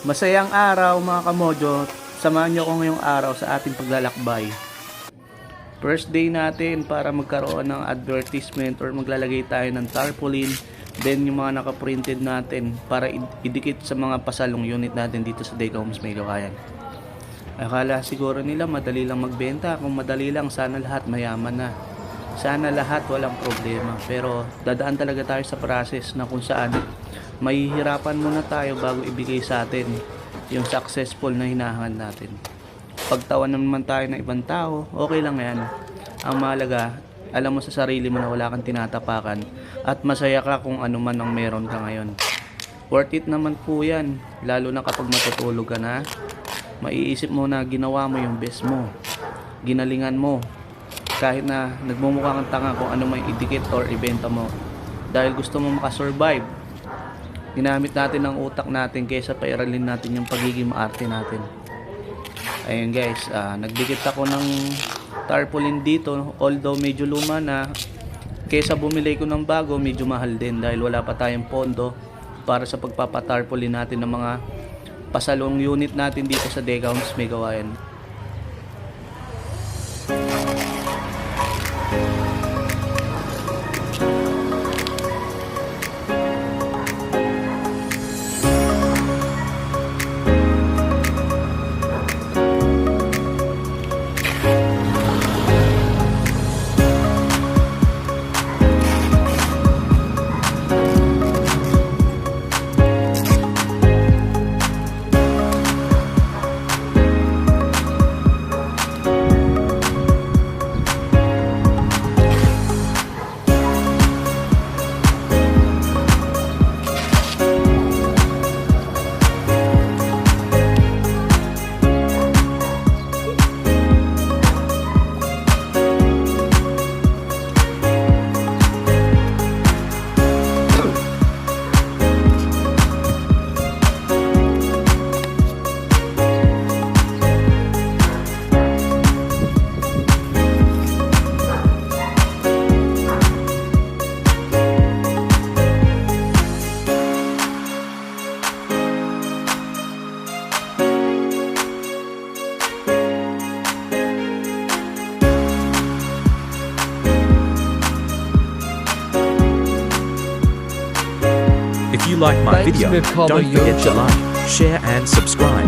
Masayang araw mga kamodyo, samahan nyo ko ngayong araw sa ating paglalakbay. First day natin para magkaroon ng advertisement or maglalagay tayo ng tarpaulin. Then yung mga nakaprinted natin para idikit sa mga pasalong unit natin dito sa Dega Homes May Gawayan. Akala siguro nila madali lang magbenta. Kung madali lang, sana lahat mayaman na. Sana lahat walang problema. Pero dadaan talaga tayo sa process na kung saan mahihirapan muna tayo bago ibigay sa atin yung successful na hinahangan natin. Pagtawan naman tayo ng ibang tao, okay lang yan. Ang mahalaga, alam mo sa sarili mo na wala kang tinatapakan at masaya ka kung ano man ang meron ka ngayon. Worth it naman po yan, lalo na kapag matutulog ka na. Maiisip mo na ginawa mo yung best mo, ginalingan mo, kahit na nagmumukha kang tanga kung ano may idikit or ibenta mo, dahil gusto mo makasurvive. Ginamit natin ang utak natin kaysa pairalin natin yung pagiging maarte natin. Ayun guys, nagdikit ako ng tarpaulin dito, although medyo luma na. Kaysa bumili ko ng bago, medyo mahal din dahil wala pa tayong pondo para sa pagpapatarpaulin natin ng mga pasalong unit natin dito sa Dega Homes May Gawayan. If you like my Thanks video, for calling don't your forget to like, share and subscribe.